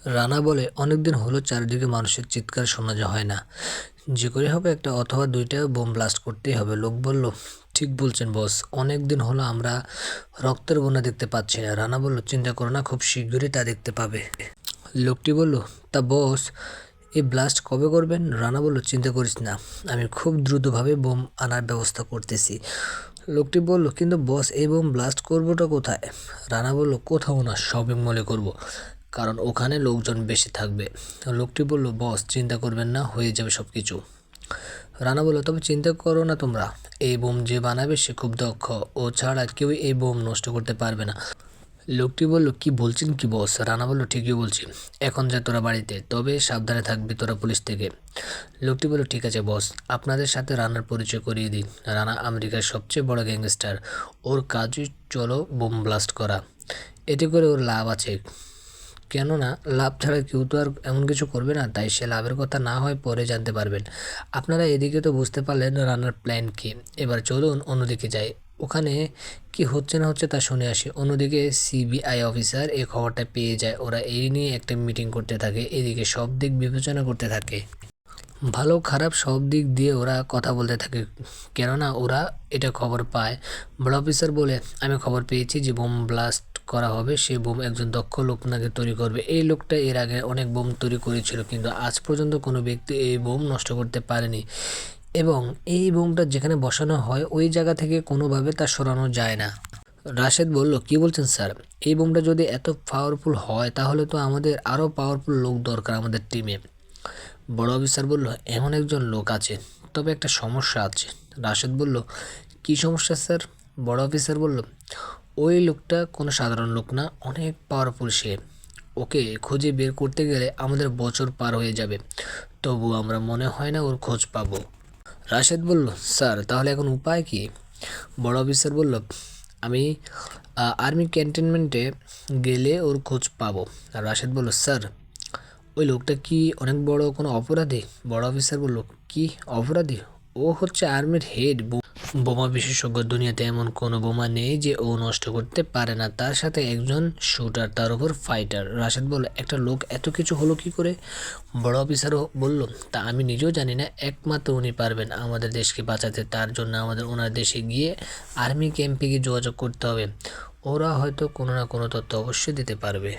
রানা বলে, অনেকদিন হলো চারিদিকে মানুষের চিৎকার শোনা হয় না। যে করে হবে একটা অথবা দুইটা বোম ব্লাস্ট করতেই হবে। লোক বলল, ঠিক বলছেন বস, অনেক দিন হলো আমরা রক্তের বন্যা দেখতে পাচ্ছি না। রানা বলল, চিন্তা করো না, খুব শীঘ্রই তা দেখতে পাবে। লোকটি বলল, তা বস এই ব্লাস্ট কবে করবেন? রানা বলল, চিন্তা করিস না, আমি খুব দ্রুতভাবে বোম আনার ব্যবস্থা করতেছি। লোকটি বলল, কিন্তু বস এই বোম ব্লাস্ট করবোটা কোথায়? রানা বলল, কোথাও না, শপিং মলে করব, কারণ ওখানে লোকজন বেশি থাকবে। লোকটি বলল, বস চিন্তা করবেন না, হয়ে যাবে সব কিছু। রানা বলল, তবে চিন্তা করো না তোমরা, এই বোম যে বানাবে সে খুব দক্ষ, ও ছাড়া কেউ এই বোম নষ্ট করতে পারবে না। লোকটি বলল, কি বলছেন কি বস? রানা বলল, ঠিকই বলছি, এখন যা তোরা বাড়িতে, তবে সাবধানে থাকবি তোরা পুলিশ থেকে। লোকটি বলল, ঠিক আছে বস, আপনাদের সাথে রানার পরিচয় করিয়ে দিন। রানা আমেরিকার সবচেয়ে বড় গ্যাংস্টার, ওর কাজই চলো বোম ব্লাস্ট করা। এতে করে ওর লাভ আছে, কেননা লাভ ছাড়া কেউ তো আর এমন কিছু করবে না, তাই সে লাভের কথা না হয় পরে জানতে পারবেন। আপনারা এদিকে তো বুঝতে পারলেন রানার প্ল্যান কি। এবার চলুন অন্যদিকে যাই, ওখানে কি হচ্ছে না হচ্ছে তা শুনে আসি। অন্যদিকে সিবিআই অফিসার এই খবরটা পেয়ে যায়। ওরা এই নিয়ে একটা মিটিং করতে থাকে, এদিকে সব দিক বিবেচনা করতে থাকে। ভালো খারাপ সব দিক দিয়ে ওরা কথা বলতে থাকে, কেননা ওরা এটা খবর পায়। বড় অফিসার বলে, আমি খবর পেয়েছি যে বোম ব্লাস্ট করা হবে, সে বোম একজন দক্ষ লোক নাকি তৈরি করবে। এই লোকটা এর আগে অনেক বোম তৈরি করেছিল, কিন্তু আজ পর্যন্ত কোনো ব্যক্তি এই বোম নষ্ট করতে পারেনি, এবং এই বোমটা যেখানে বসানো হয় ওই জায়গা থেকে কোনোভাবে তা সরানো যায় না। রাশেদ বলল, কি বলছেন স্যার? এই বোমটা যদি এত পাওয়ারফুল হয় তাহলে তো আমাদের আরও পাওয়ারফুল লোক দরকার আমাদের টিমে। বড় অফিসার বলল, এমন একজন লোক আছে, তবে একটা সমস্যা আছে। রাশেদ বলল, কি সমস্যা স্যার? বড় অফিসার বলল, ওই লোকটা কোনো সাধারণ লোক না, অনেক পাওয়ারফুল সে। ওকে খুঁজে বের করতে গেলে আমাদের বছর পার হয়ে যাবে, তবু আমরা মনে হয় না ওর খোঁজ পাবো। রাশেদ বলল, স্যার তাহলে এখন উপায় কি? বড় অফিসার বলল, আমি আর্মি ক্যান্টনমেন্টে গেলে ওর খোঁজ পাবো। রাশেদ বলল, স্যার ওই লোকটা কি অনেক বড় কোনো অপরাধী? বড় অফিসার বলল, কি অপরাধী? ও হচ্ছে আর্মির হেড বোমা বিশেষজ্ঞ। দুনিয়াতে এমন কোনো বোমা নেই যে ও নষ্ট করতে পারে না, তার সাথে একজন শুটার, তার উপর ফাইটার। রাশেদ বলল, একটা লোক এত কিছু হলো কি করে? বড় অফিসারও বলল, তা আমি নিজেও জানি না, একমাত্র উনি পারবেন আমাদের দেশকে বাঁচাতে। তার জন্য আমাদের ওনার দেশে গিয়ে আর্মি ক্যাম্পে গিয়ে যোগাযোগ করতে হবে, ওরা হয়তো কোনো না কোনো তথ্য অবশ্যই দিতে পারবে।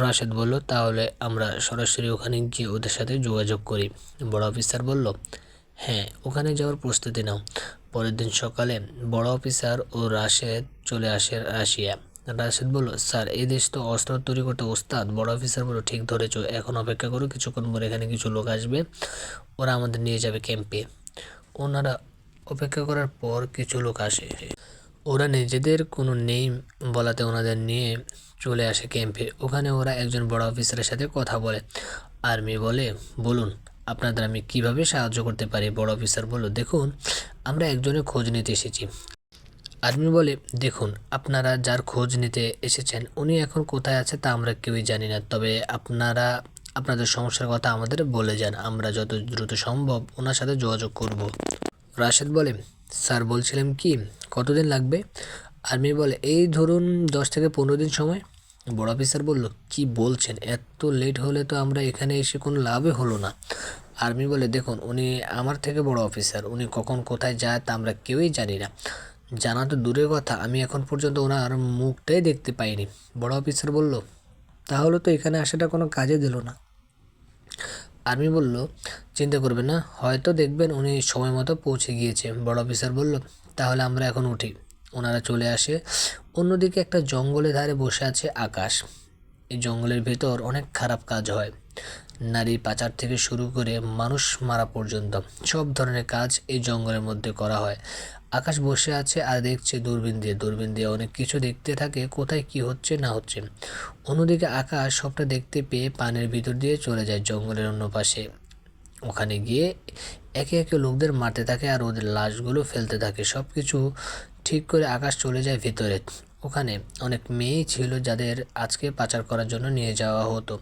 রাশেদ বলল, তাহলে আমরা সরাসরি ওখানে গিয়ে ওদের সাথে যোগাযোগ করি। বড় অফিসার বলল, হ্যাঁ, ওখানে যাওয়ার প্রস্তুতি নাও। পরের দিন সকালে বড় অফিসার ও রাশেদ চলে আসে রাশিয়া। রাশেদ বলল, স্যার এই দেশ তো অস্ত্র তৈরি করতে ওস্তাদ। বড় অফিসার বলল, ঠিক ধরেছ, এখন অপেক্ষা করো, কিছুক্ষণ পরে এখানে কিছু লোক আসবে, ওরা আমাদের নিয়ে যাবে ক্যাম্পে। ওনারা অপেক্ষা করার পর কিছু লোক আসে, ওরা নিজেদের কোনো নেম বলাতে ওনাদের নিয়ে চলে আসে ক্যাম্পে। ওখানে ওরা একজন বড় অফিসারের সাথে কথা বলে। আর্মি বলে, বলুন আপনাদের আমি কিভাবে সাহায্য করতে পারি? বড় অফিসার বলল, দেখুন আমরা একজনের খোঁজ নিতে এসেছি। আর্মি বলে, দেখুন আপনারা যার খোঁজ নিতে এসেছেন উনি এখন কোথায় আছে তা আমরা কেউই জানি না, তবে আপনারা আপনাদের সমস্যার কথা আমাদের বলে যান, আমরা যত দ্রুত সম্ভব ওনার সাথে যোগাযোগ করব। রাশেদ বলে, স্যার বলছিলাম কি, কতদিন লাগবে? আর্মি বলে, এই ধরুন 10 থেকে 15 দিন সময়। বড় অফিসার বলল, কি বলছেন, এত লেট হলে তো আমরা এখানে এসে কোনো লাভই হলো না। আর্মি বলে, দেখুন উনি আমার থেকে বড় অফিসার, উনি কখন কোথায় যায় তা আমরা কেউই জানি না, জানা তো দূরের কথা, আমি এখন পর্যন্ত ওনার মুখটাই দেখতে পাইনি। বড় অফিসার বলল, তাহলে তো এখানে আসাটা কোনো কাজে দিল না। আর্মি বলল, চিন্তা করবেন না, হয়তো দেখবেন উনি সময় মতো পৌঁছে গিয়েছে। বড় অফিসার বলল, তাহলে আমরা এখন উঠি। ওনারা চলে আসে। অন্যদিকে একটা জঙ্গলের ধারে বসে আছে আকাশ। এই জঙ্গলের ভেতর অনেক খারাপ কাজ হয়, নারী পাচার থেকে শুরু করে মানুষ মারা পর্যন্ত সব ধরনের কাজ এই জঙ্গলের মধ্যে করা হয়। আকাশ বসে আছে আর দেখছে দূরবীন দিয়ে অনেক কিছু দেখতে থাকে, কোথায় কি হচ্ছে না হচ্ছে। অন্যদিকে আকাশ সবটা দেখতে পেয়ে পানির ভিতর দিয়ে চলে যায় জঙ্গলের অন্য পাশে। ওখানে গিয়ে একে একে লোকদের মারতে থাকে আর ওদের লাশগুলো ফেলতে থাকে। সব কিছু ঠিক করে আকাশ চলে যায় ভিতরে। ওখানে অনেক মেয়েই ছিল যাদের আজকে পাচার করার জন্য নিয়ে যাওয়া হতো।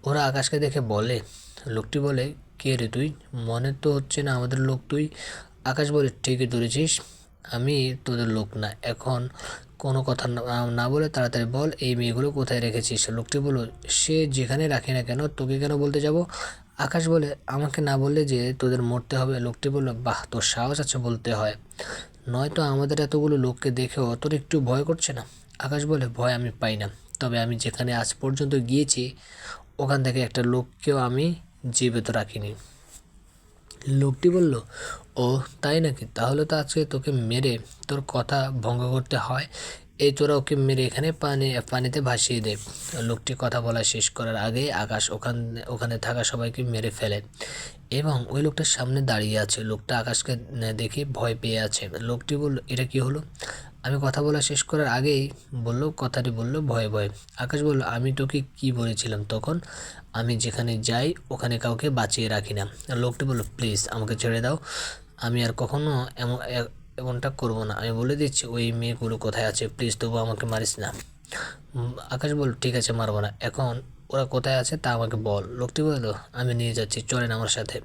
ওরা আকাশকে দেখে বলে, লোকটি বলে, কে রে তুই? মনে তো হচ্ছে না আমাদের লোক তুই। আকাশ বলে, ঠিকই ধরেছিস, আমি তোদের লোক না, এখন কোনো কথা না বলে তাড়াতাড়ি বল এই মেয়েগুলো কোথায় রেখেছিস। লোকটি বলল, সে যেখানে রাখি না কেন তোকে কেন বলতে যাব। আকাশ বলে, আমাকে না বললে যে তোদের মরতে হবে। লোকটি বলল, বাহ, তোর সাহস আছে বলতে হয়, নয়তো আমাদের এতগুলো লোককে দেখেও তোর একটু ভয় করছে না। আকাশ বলে, ভয় আমি পাই না, তবে আমি যেখানে আজ পর্যন্ত গিয়েছি ওখান থেকে একটা লোককেও আমি জীবিত রাখিনি। লোকটি বলল, ও তাই নাকি, তাহলে তো আজকে তোকে মেরে তোর কথা ভঙ্গ করতে হয়। এই তোরা ওকে মেরে এখানে পানিতে ভাসিয়ে দে। লোকটি কথা বলা শেষ করার আগেই আকাশ ওখানে থাকা সবাইকে মেরে ফেলে এবং ওই লোকটার সামনে দাঁড়িয়ে আছে। লোকটা আকাশকে দেখে ভয় পেয়ে আছে। লোকটি বলল, এটা কি হলো। আমি কথা বলা শেষ করার আগেই কথাটি বলল ভয়ে ভয়ে। আকাশ বলল, আমি তোকে কি বলেছিলাম তখন, আমি যেখানে যাই ওখানে কাউকে বাঁচিয়ে রাখি না। লোকটি বলল, প্লিজ আমাকে ছেড়ে দাও, আমি আর কখনো এমনটা করবো না। আমি বলে দিচ্ছি ওই মেয়েগুলো কোথায় আছে, প্লিজ তবু আমাকে মারিস না। আকাশ বলল, ঠিক আছে, মারবো না, এখন ওরা কোথায় আছে তা আমাকে বল। লোকটি বলল, আমি নিয়ে যাচ্ছি, চলেন আমার সাথে।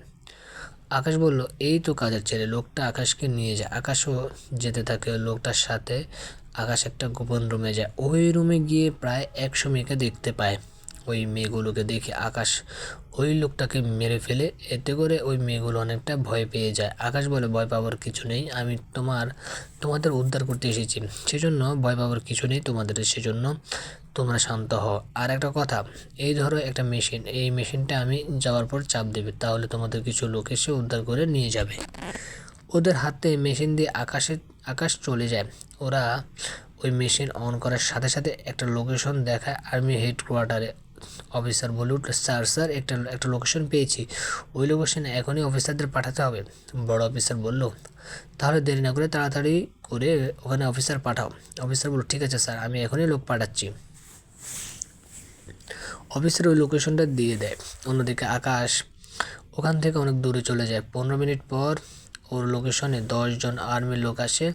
আকাশ বলল, এই তো কাজের ছেলে। লোকটা আকাশকে নিয়ে যায়। আকাশও যেতে থাকে লোকটার সাথে। আকাশ একটা গোপন রুমে যায়। ওই রুমে গিয়ে প্রায় 100 মেয়েকে দেখতে পায়। ওই মেয়েগুলোকে দেখে আকাশ ওই লোকটাকে মেরে ফেলে। এতে করে ওই মেয়েগুলো অনেকটা ভয় পেয়ে যায়। আকাশ বলে, ভয় পাওয়ার কিছু নেই, আমি তোমাদের উদ্ধার করতে এসেছি, সেজন্য ভয় পাওয়ার কিছু নেই তোমাদের, সেজন্য তোমরা শান্ত হও। আর একটা কথা, এই ধরো একটা মেশিন, এই মেশিনটা আমি যাওয়ার পর চাপ দেবে, তাহলে তোমাদের কিছু লোক এসে উদ্ধার করে নিয়ে যাবে। ওদের হাতে মেশিন দিয়ে আকাশ চলে যায়। ওরা ওই মেশিন অন করার সাথে সাথে একটা লোকেশন দেখায় আর্মি হেডকোয়ার্টারে। অফিসার বলে উঠল, স্যার একটা লোকেশন পেয়েছি, ওই লোকেশনে এখনই অফিসারদের পাঠাতে হবে। বড় অফিসার বলল, তাহলে দেরি না করে তাড়াতাড়ি করে ওখানে অফিসার পাঠাও। অফিসার বলল, ঠিক আছে স্যার, আমি এখনই লোক পাঠাচ্ছি। অফিসার ওই লোকেশনটা দিয়ে দেয়। অন্যদিকে আকাশ ওখান থেকে অনেক দূরে চলে যায়। 15 মিনিট পর ওর লোকেশনে 10 জন আর্মির লোক আসে।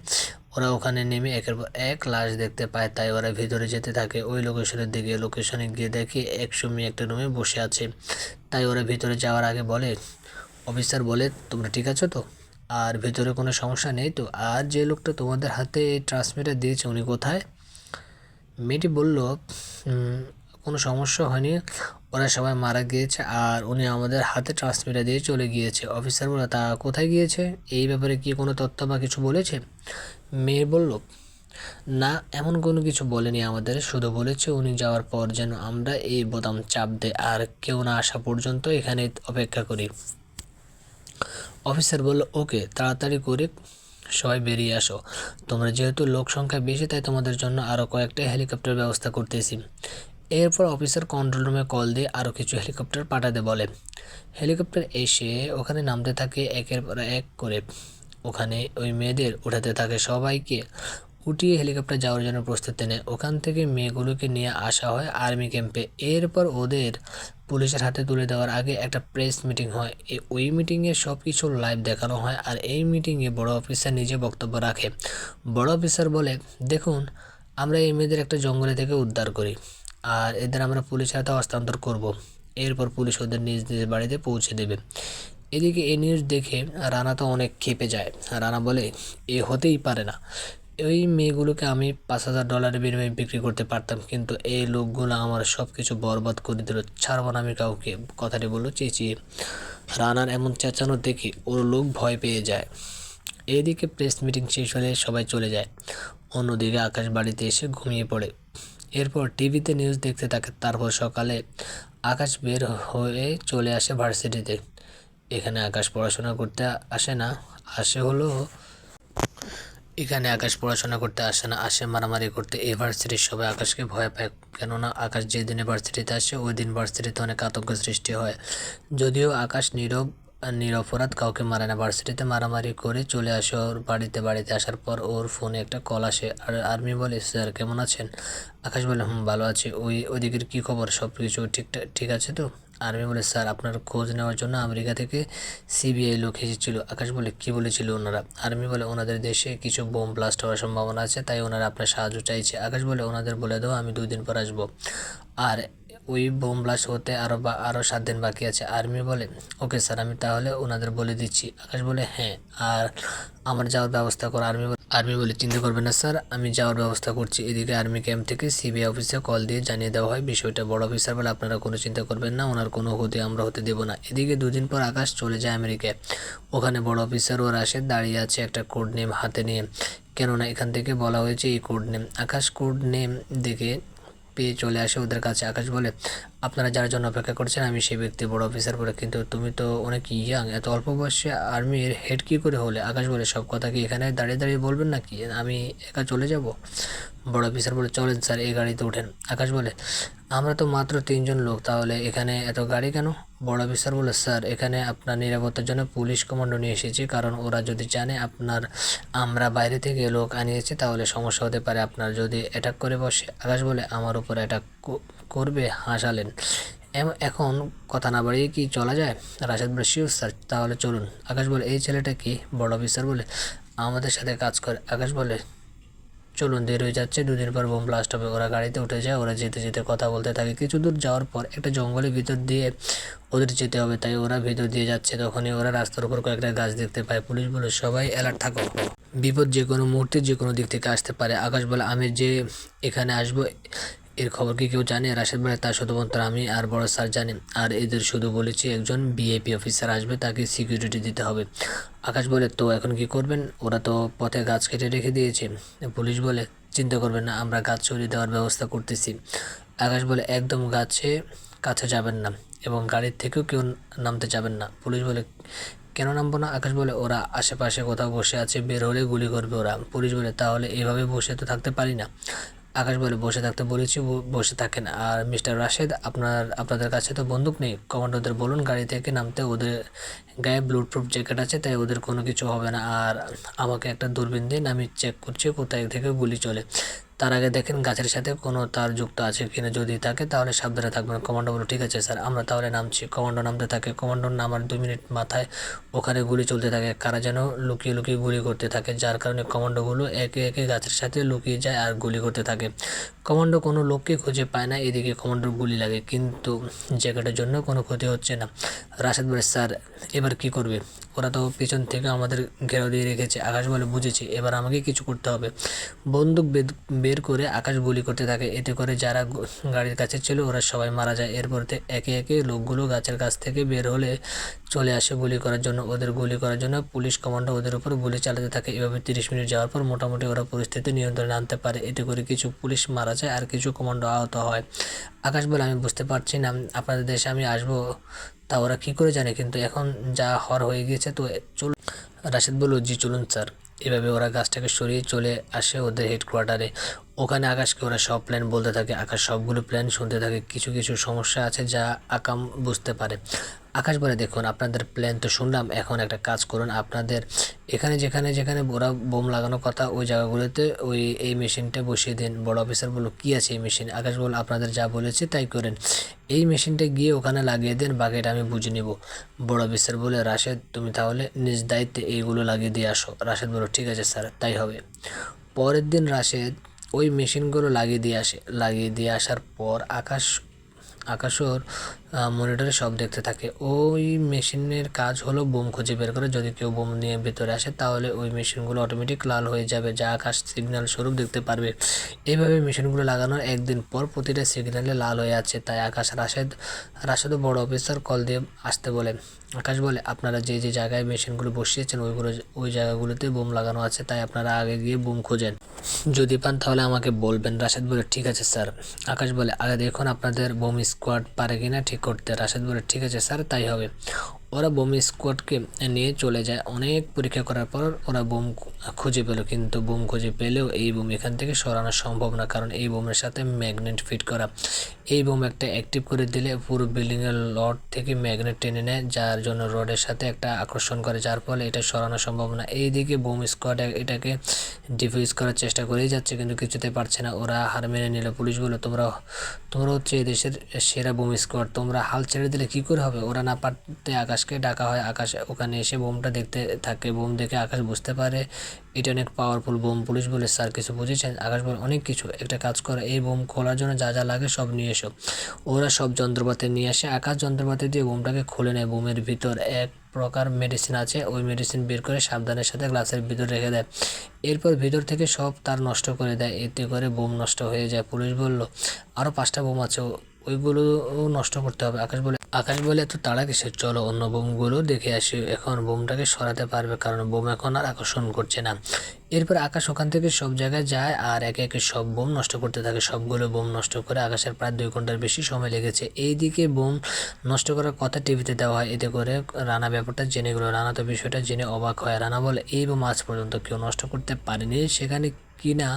ওরা ওখানে নেমে একের পর এক লাশ দেখতে পায়, তাই ওরা ভিতরে যেতে থাকে ওই লোকেশনের দিকে। লোকেশনে গিয়ে দেখে 100 মেয়ে একটা রুমে বসে আছে। তাই ওরা ভিতরে যাওয়ার আগে বলে, অফিসার বলে, তোমরা ঠিক আছো তো, আর ভিতরে কোনো সমস্যা নেই তো, আর যে লোকটা তোমাদের হাতে এই ট্রান্সমিটার দিয়েছে উনি কোথায়। মেয়েটি বলল, কোনো সমস্যা হয়নি, ওরা সবাই মারা গিয়েছে আর উনি আমাদের হাতে ট্রান্সমিটার দিয়ে চলে গিয়েছে। অফিসার বলল, তা কোথায় গিয়েছে, এই ব্যাপারে কি কোনো তথ্য বা কিছু বলেছে। মেয়ে বলল, না, এমন কোনো কিছু বলেনি আমাদের, শুধু বলেছে উনি যাওয়ার পর যেন আমরা এই বোতাম চাপ দেই আর কেউ না আসা পর্যন্ত এখানে অপেক্ষা করি। অফিসার বলল, ওকে, তাড়াতাড়ি করে সবাই বেরিয়ে আসো, তোমরা যেহেতু লোক সংখ্যা বেশি তাই তোমাদের জন্য আরও কয়েকটা হেলিকপ্টার ব্যবস্থা করতেছি। এরপর অফিসার কন্ট্রোল রুমে কল দিয়ে আরও কিছু হেলিকপ্টার পাঠাতে বলে। হেলিকপ্টার এসে ওখানে নামতে থাকে একের পর এক করে। ওখানে ওই মেয়েদের উঠাতে থাকে, সবাইকে উঠিয়ে হেলিকপ্টার যাওয়ার জন্য প্রস্তুতি নেয়। ওখান থেকে মেয়েগুলোকে নিয়ে আসা হয় আর্মি ক্যাম্পে। এরপর ওদের পুলিশের হাতে তুলে দেওয়ার আগে একটা প্রেস মিটিং হয়। ওই মিটিংয়ে সব কিছু লাইভ দেখানো হয় আর এই মিটিংয়ে বড় অফিসার নিজে বক্তব্য রাখে। বড় অফিসার বলে, দেখুন, আমরা এই মেয়েদের একটা জঙ্গলে থেকে উদ্ধার করি আর এদের আমরা পুলিশের হাতে হস্তান্তর করব। এরপর পুলিশ ওদের নিজ নিজ বাড়িতে পৌঁছে দেবে। এদিকে এই নিউজ দেখে রানা তো অনেক ক্ষেপে যায়। রানা বলে, এ হতেই পারে না, ওই মেয়েগুলোকে আমি $5000 বিনিময়ে বিক্রি করতে পারতাম, কিন্তু এই লোকগুলো আমার সব কিছু বরবাদ করে দিল, ছাড়ব না আমি কাউকে। কথাটি বললো চেঁচিয়ে। রানার এমন চেঁচানো দেখে ওর লোক ভয় পেয়ে যায়। এদিকে প্রেস মিটিং শেষ হলে সবাই চলে যায়। অন্যদিকে আকাশ বাড়িতে এসে ঘুমিয়ে পড়ে। এরপর টিভিতে নিউজ দেখতে থাকে। তারপর সকালে আকাশ বের হয়ে চলে আসে ভার্সিটিতে। এখানে আকাশ পড়াশোনা করতে আসে না, আসে মারামারি করতে। এই ভার্সিটির সবাই আকাশকে ভয় পায়, কেননা আকাশ যেদিন ভার্সিটিতে আসে ওই দিন ভার্সিটিতে অনেক আতঙ্ক সৃষ্টি হয়। যদিও আকাশ নিরপরাধ, কাউকে মারে না। ভার্সিটিতে মারামারি করে চলে আসে ওর বাড়িতে আসার পর ওর ফোনে একটা কল আসে আর আর্মি বলে, স্যার কেমন আছেন। আকাশ বলে, ভালো আছি, ওইদিকের কী খবর, সব কিছু ঠিক আছে তো। আর্মি বলে, স্যার আপনার খোঁজ নেওয়ার জন্য আমেরিকা থেকে সিবিআই লোক এসেছিল। আকাশ বলে, কী বলেছিল ওনারা। আর্মি বলে, ওনাদের দেশে কিছু বোম ব্লাস্ট হওয়ার সম্ভাবনা আছে, তাই ওনারা আপনার সাহায্য চাইছে। আকাশ বলে, ওনাদের বলে দাও আমি 2 দিন পর আসবো, আর ওই বোম ব্লাস্ট হতে আরও 7 দিন বাকি আছে। আর্মি বলে, ওকে স্যার, আমি তাহলে ওনাদের বলে দিচ্ছি। আকাশ বলে, হ্যাঁ, আর আমার যাওয়ার ব্যবস্থা করো। আর্মি বলে, আর্মি বলে, চিন্তা করবেন না স্যার, আমি যাওয়ার ব্যবস্থা করছি। এদিকে আর্মি ক্যাম্প থেকে সিবিআই অফিসে কল দিয়ে জানিয়ে দেওয়া হয় বিষয়টা। বড় অফিসার বলে, আপনারা কোনো চিন্তা করবেন না, ওনার কোনো ক্ষতি আমরা হতে দেবো না। এদিকে দুদিন পর আকাশ চলে যায় আমেরিকায়। ওখানে বড় অফিসার ও রাশেদ দাঁড়িয়ে আছে একটা কোড নেম হাতে নিয়ে, কেননা এখান থেকে বলা হয়েছে এই কোড নেম। আকাশ কোড নেম দেখে পেয়ে চলে আসে ওদের কাছে। আকাশ বলে, আপনারা যার জন্য অপেক্ষা করছেন আমি সেই ব্যক্তি। বড় অফিসার বলে, কিন্তু তুমি তো অনেক ইয়াং, এত অল্প বয়সে আর্মির হেড কী করে হলে? আকাশ বলে, সব কথা কি এখানে দাঁড়িয়ে দাঁড়িয়ে বলবেন নাকি? আমি একা চলে যাব? বড় অফিসার বলে, চলেন স্যার, এই গাড়িতে ওঠেন। আকাশ বলে, আমরা তো মাত্র 3জন লোক, তাহলে এখানে এত গাড়ি কেন? বড় অফিসার বলে, স্যার এখানে আপনার নিরাপত্তার জন্য পুলিশ কমান্ডো নিয়ে এসেছি, কারণ ওরা যদি জানে আমরা বাইরে থেকে লোক আনিয়েছি তাহলে সমস্যা হতে পারে, আপনার যদি অ্যাটাক করে বসে। আকাশ বলে, আমার উপর অ্যাটাক করবে? হাসালেন। এখন কথা না বাড়িয়ে কি চলা যায়? রাশেদ বলে, শিওর স্যার, তাহলে চলুন। আকাশ বলে, এই ছেলেটা কি? বড় অফিসার বলে, আমাদের সাথে কাজ করে। আকাশ বলে, চলুন, দেরি হয়ে যাচ্ছে, 2 দিন পর বোম ব্লাস্ট হবে। ওরা গাড়িতে উঠে যায়। ওরা যেতে যেতে কথা বলতে থাকে। কিছু দূর যাওয়ার পর একটা জঙ্গলের ভিতর দিয়ে ওদের যেতে হবে, তাই ওরা ভিতর দিয়ে যাচ্ছে। তখনই ওরা রাস্তার উপর কয়েকটা গাছ দেখতে পায়। পুলিশ বলে, সবাই অ্যালার্ট থাকো, বিপদ যে কোনো মুহূর্তে যে কোনো দিক থেকে আসতে পারে। আকাশ বলে, আমি যে এখানে আসবো এর খবর কি কেউ জানে? রাশেদ বলে, তা শুধুমাত্র আমি আর বড় স্যার জানি, আর এদের শুধু বলেছি একজন ভিআইপি অফিসার আসবে, তাকে সিকিউরিটি দিতে হবে। আকাশ বলে, তো এখন কি করবেন? ওরা তো পথে গাছ কেটে রেখে দিয়েছে। পুলিশ বলে, চিন্তা করবেন না, আমরা গাছ সরিয়ে দেওয়ার ব্যবস্থা করতেছি। আকাশ বলে, একদম কাছে যাবেন না এবং গাড়ির থেকেও কেউ নামতে যাবেন না। পুলিশ বলে, কেন নামবো না? আকাশ বলে, ওরা আশেপাশে কোথাও বসে আছে, বের হলে গুলি করবে ওরা। পুলিশ বলে, তাহলে এভাবে বসে তো থাকতে পারি না। আকাশ বলে, বসে থাকতে বলেছি, বসে থাকেন। আর মিস্টার রাশেদ, আপনাদের কাছে তো বন্দুক নেই, কমান্ডোদের বলুন গাড়ি থেকে নামতে। ওদের গায়ে ব্লুটপ্রুফ জ্যাকেট আছে, তাই ওদের কোনো কিছু হবে না। আর আমাকে একটা দূরবীন দিন, আমি চেক করছি কোথায় থেকে গুলি চলে। তার আগে দেখেন গাছের সাথে কোনো তার যুক্ত আছে কিনা, যদি থাকে তাহলে সাবধানে থাকবেন। কমান্ডো বলো, ঠিক আছে স্যার, আমরা তাহলে নামছি। কমান্ডো নামতে থাকে। কমান্ডোর নামার 2 মিনিট মাথায় ওখানে গুলি চলতে থাকে। কারা যেন লুকিয়ে লুকিয়ে গুলি করতে থাকে, যার কারণে কমান্ডোগুলো একে একে গাছের সাথে লুকিয়ে যায় আর গুলি করতে থাকে। কমান্ডো কোনো লোককে খুঁজে পায় না। এদিকে কমান্ডোর গুলি লাগে, কিন্তু জ্যাকেটের জন্য কোনো ক্ষতি হচ্ছে না। রাশেদ বলে, স্যার এবার কি করবে? ওরা তো পিছন থেকে আমাদের ঘেরাও দিয়ে রেখেছে। আকাশ বলে, বুঝেছি, এবার আমাকে কিছু করতে হবে। বন্দুক বের করে আকাশ গুলি করতে থাকে। এতে করে যারা গাড়ির কাছে ছিল ওরা সবাই মারা যায়। এরপর একে একে লোকগুলো গাছের কাছ থেকে বের হলে চলে আসে গুলি করার জন্য। ওদের গুলি করার জন্য পুলিশ কমান্ডো ওদের উপর গুলি চালাতে থাকে। এভাবে 30 মিনিট যাওয়ার পর মোটামুটি ওরা পরিস্থিতি নিয়ন্ত্রণে আনতে পারে। এতে করে কিছু পুলিশ মারা যায় আর কিছু কমান্ডো আহত হয়। আকাশ বলে, আমি বুঝতে পারছি না, আপনাদের দেশে আমি আসবো তা ওরা কী করে জানে, কিন্তু এখন যা হওয়ার হয়ে গিয়েছে, তো চলুন। রাশেদ বলল, জি চলুন স্যার। এভাবে ওরা গাছটাকে সরিয়ে চলে আসে ওদের হেডকোয়ার্টারে। ওখানে আকাশকে ওরা সব প্ল্যান বলতে থাকে। আকাশ সবগুলো প্ল্যান শুনতে থাকে। কিছু কিছু সমস্যা আছে যা আকাম বুঝতে পারে। আকাশ বলে, দেখুন, আপনাদের প্ল্যান তো শুনলাম, এখন একটা কাজ করুন, আপনাদের এখানে যেখানে যেখানে ওরা বোম লাগানোর কথা ওই জায়গাগুলোতে এই মেশিনটা বসিয়ে দিন। বড় অফিসার বলল, কী আছে এই মেশিন? আকাশ বলল, আপনাদের যা বলেছে তাই করেন, এই মেশিনটা গিয়ে ওখানে লাগিয়ে দেন, বাকিটা আমি বুঝে নিব। বড় অফিসার বলে, রাশেদ তুমি তাহলে নিজ দায়িত্বে এইগুলো লাগিয়ে দিয়ে আসো। রাশেদ বলল, ঠিক আছে স্যার, তাই হবে। পরের দিন রাশেদ ওই মেশিনগুলো লাগিয়ে দিয়ে আসার পর আকাশর মনিটরে সব দেখতে থাকে। ওই মেশিনের কাজ হলো বোম খুঁজে বের করে। যদি কেউ বোম নিয়ে ভেতরে আসে তাহলে ওই মেশিনগুলো অটোমেটিক লাল হয়ে যাবে, যা আকাশ সিগন্যাল স্বরূপ দেখতে পারবে। এইভাবে মেশিনগুলো লাগানোর একদিন পর প্রতিটা সিগন্যালে লাল হয়ে আছে, তাই আকাশ রাশেদও বড় অফিসার কল দিয়ে আসতে বলে। আকাশ বলে, আপনারা যে যে জায়গায় মেশিনগুলো বসিয়েছেন ওই জায়গাগুলোতে বোম লাগানো আছে, তাই আপনারা আগে গিয়ে বোম খোঁজেন, যদি পান তাহলে আমাকে বলবেন। রাশেদ বলে, ঠিক আছে স্যার। আকাশ বলে, আগে দেখুন আপনাদের বোম স্কোয়াড পারে কিনা ঠিক করতে। রাশেদ বলে, ঠিক আছে স্যার, তাই হবে। ওরা বোম স্কোয়াডকে নিয়ে চলে যায়। অনেক পরীক্ষা করার পর ওরা বোম খুঁজে পেল, কিন্তু বোম খুঁজে পেলেও এই বোম এখান থেকে সরানো সম্ভব না, কারণ এই বোমের সাথে ম্যাগনেট ফিট করা। এই বোম একটা অ্যাক্টিভ করে দিলে পুরো বিল্ডিংয়ের লড থেকে ম্যাগনেট টেনে নেয়, যার জন্য রডের সাথে একটা আকর্ষণ করে, যার ফলে এটা সরানো সম্ভব না। এইদিকে বোম স্কোয়াড এটাকে ডিফিউজ করার চেষ্টা করেই যাচ্ছে, কিন্তু কিছুতে পারছে না। ওরা হার মেনে নিল। পুলিশ বলল, তোমরা হচ্ছে এই দেশের সেরা বোম স্কোয়াড, তোমরা হাল ছেড়ে দিলে কী করে হবে? ওরা না পারতে আকাশকে ডাকা হয়। আকাশ ওখানে এসে বোমটা দেখতে থাকে। বোম দেখে আকাশ বুঝতে পারে এটা অনেক পাওয়ারফুল বোম। পুলিশ বলে, স্যার কিছু বুঝেছেন? আকাশ বলে, অনেক কিছু। একটা কাজ করো, এই বোম খোলার জন্য যা যা লাগে সব নিয়ে এসো। ওরা সব যন্ত্রপাতি নিয়ে আসে। আকাশ যন্ত্রপাতি দিয়ে বোমটাকে খুলে নেয়। বোমের ভিতর এক প্রকার মেডিসিন আছে, ওই মেডিসিন বের করে সাবধানের সাথে গ্লাসের ভিতর রেখে দেয়। এরপর ভিতর থেকে সব তার নষ্ট করে দেয়, এতে করে বোম নষ্ট হয়ে যায়। পুলিশ বলল, আরও 5টা বোম আছে, ওইগুলো নষ্ট করতে হবে। আকাশ বলে, এত তাড়া কিসের? চলো অন্য বোমগুলো দেখে আসি। এখন বোমটাকে সরাতে পারবে, কারণ বোম এখন আর আকর্ষণ করছে না। এরপর আকাশ ওখান থেকে সব জায়গায় যায় আর একে একে সব বোম নষ্ট করতে থাকে। সবগুলো বোম নষ্ট করে আকাশের প্রায় 2 ঘন্টার বেশি সময় লেগেছে। এইদিকে বোম নষ্ট করার কথা টিভিতে দেওয়া হয়, এতে করে রানা ব্যাপারটা জেনে গেল। রানা তো বিষয়টা জেনে অবাক হয়। রানা বলে, এই বোম আজ পর্যন্ত কেউ নষ্ট করতে পারেনি, সেখানে কি না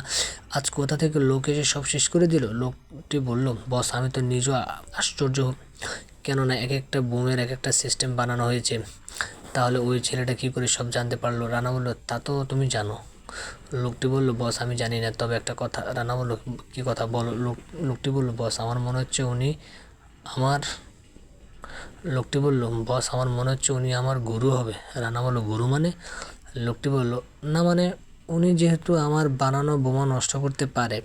আজ কোথা থেকে লোক এসে সব শেষ করে দিল? লোকটি বলল, বস আমি তো নিজেও আশ্চর্য, কেননা এক একটা বোমের এক একটা সিস্টেম বানানো হয়েছে। তাহলে ওই ছেলেটা কী করে সব জানতে পারলো? রানা বলল, তা তো তুমি জানো। লোকটি বলল, বস আমি জানি না, তবে একটা কথা। রানা বলল, কী কথা বলো? লোকটি বলল, বস আমার মনে হচ্ছে উনি আমার লোকটি বলল, বস আমার মনে হচ্ছে উনি আমার গুরু হবে। রানা বলল, গুরু মানে? লোকটি বলল, না মানে উনি যেহেতু আমার বানানো বোমা নষ্ট করতে পারে,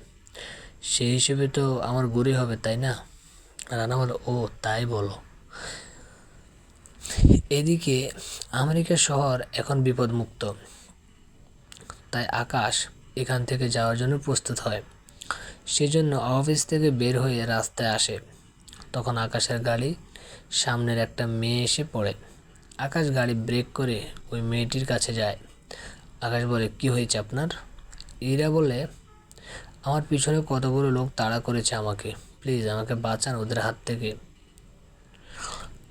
সেই হিসেবে তো আমার গুরুই হবে, তাই না? রানা বলল, ও তাই বলো। এদিকে আমেরিকা শহর এখন বিপদমুক্ত, তাই আকাশ এখান থেকে যাওয়ার জন্য প্রস্তুত হয়। সেজন্য অফিস থেকে বের হয়ে রাস্তায় আসে। তখন আকাশের গাড়ি সামনের একটা মেয়ে এসে পড়ে। আকাশ গাড়ি ব্রেক করে ওই মেয়েটির কাছে যায়। আকাশ বলে, কি হয়েছে আপনার? ইরা বলে, আমার পিছনে কতগুলো লোক তাড়া করেছে আমাকে, প্লিজ আমাকে বাঁচান ওদের হাত থেকে।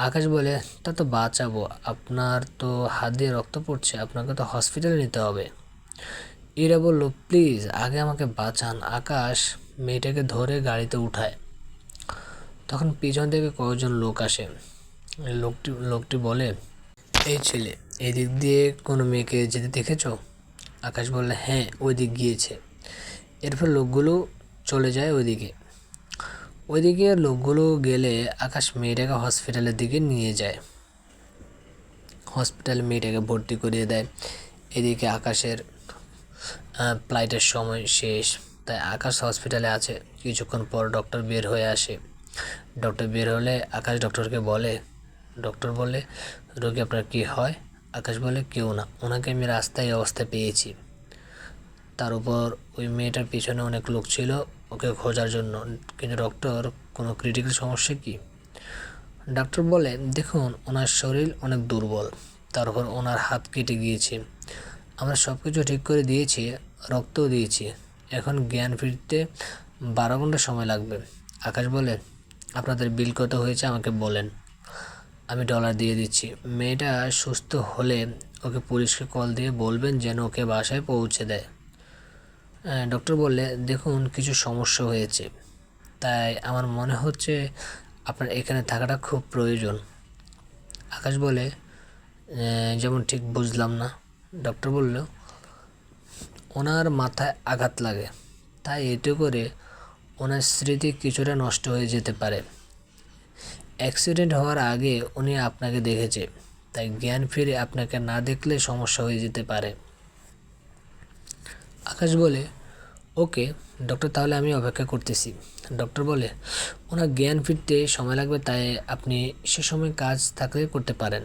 আকাশ বলে, তা তো বাঁচাবো, আপনার তো হাত দিয়ে রক্ত পড়ছে, আপনাকে তো হসপিটালে নিতে হবে। ইরা বলল, প্লিজ আগে আমাকে বাঁচান। আকাশ মেয়েটাকে ধরে গাড়িতে উঠায়। তখন পিছন থেকে কয়েকজন লোক আসে। লোকটি বলে, এই ছেলে, এই দিক দিয়ে কোনো মেয়েকে যেতে দেখেছ? আকাশ বললে, হ্যাঁ ওই দিক গিয়েছে। এরপর লোকগুলো চলে যায় ওইদিকে লোকগুলো গেলে আকাশ মেয়েটাকে হসপিটালের দিকে নিয়ে যায়। হসপিটালে মেয়েটাকে ভর্তি করিয়ে দেয়। এদিকে আকাশের ফ্লাইটের সময় শেষ, তাই আকাশ হসপিটালে আছে। কিছুক্ষণ পর ডক্টর বের হয়ে আসে। ডক্টর বের হলে আকাশ ডক্টর বলে, রোগী আপনার কী হয়? আকাশ বলে, কেউ না, ওনাকে আমি রাস্তায় অবস্থায় পেয়েছি। তার উপর ওই মেয়েটার পিছনে অনেক লোক ছিল ওকে খোঁজার জন্য। কিন্তু ডক্টর, কোনো ক্রিটিক্যাল সমস্যা কি? ডাক্তার বলে, দেখুন ওনার শরীর অনেক দুর্বল, তার উপর ওনার হাত কেটে গিয়েছে। আমরা সব কিছু ঠিক করে দিয়েছি, রক্তও দিয়েছি, এখন জ্ঞান ফিরতে 12 ঘন্টা সময় লাগবে। আকাশ বলে, আপনাদের বিল কত হয়েছে আমাকে বলেন, আমি ডলার দিয়ে দিচ্ছি। মেয়েটা সুস্থ হলে ওকে পুলিশকে কল দিয়ে বলবেন যেন ওকে বাসায় পৌঁছে দেয়। ডক্টর বললে, দেখুন কিছু সমস্যা হয়েছে, তাই আমার মনে হচ্ছে আপনার এখানে থাকাটা খুব প্রয়োজন। আকাশ বলে, যেমন ঠিক বুঝলাম না। ডক্টর বলল, ওনার মাথায় আঘাত লাগে, তাই এতে করে ওনার স্মৃতি কিছুটা নষ্ট হয়ে যেতে পারে। অ্যাক্সিডেন্ট হওয়ার আগে উনি আপনাকে দেখেছে, তাই জ্ঞান ফিরে আপনাকে না দেখলে সমস্যা হয়ে যেতে পারে। আকাশ বলে, ওকে ডক্টর, তাহলে আমি অপেক্ষা করতেছি। ডক্টর বলে, ওনার জ্ঞান ফিরতে সময় লাগবে, তাই আপনি সে সময় কাজ থাকলে করতে পারেন।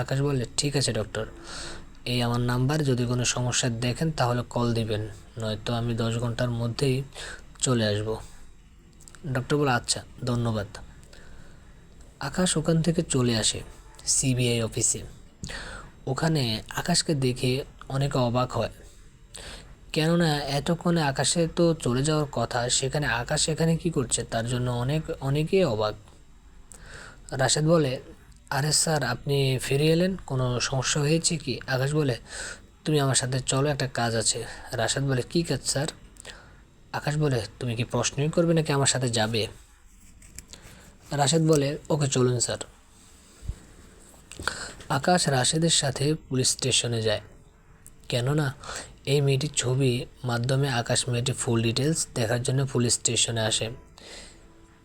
আকাশ বলে, ঠিক আছে ডক্টর, এই আমার নাম্বার, যদি কোনো সমস্যা দেখেন তাহলে কল দিবেন, নয়তো আমি 10 ঘন্টার মধ্যেই চলে আসব। ডক্টর বলে, আচ্ছা ধন্যবাদ। আকাশ ওখান থেকে চলে আসে সিবিআই অফিসে। ওখানে আকাশকে দেখে অনেকে অবাক হয়, কেননা এতক্ষণে আকাশে তো চলে যাওয়ার কথা, সেখানে আকাশ এখানে কি করছে, তার জন্য অনেকেই অবাক। রাশেদ বলে, আরে স্যার আপনি ফিরে এলেন, কোনো সমস্যা হয়েছে কি? আকাশ বলে, তুমি আমার সাথে চলো, একটা কাজ আছে। রাশেদ বলে, কী কাজ স্যার? আকাশ বলে, তুমি কি প্রশ্নই করবে নাকি আমার সাথে যাবে? রাশেদ বলে, ওকে চলুন স্যার। আকাশ রাশেদের সাথে পুলিশ স্টেশনে যায়, কেননা এই মেয়েটির ছবি মাধ্যমে আকাশ মেয়েটির ফুল ডিটেলস দেখার জন্য পুলিশ স্টেশনে আসে।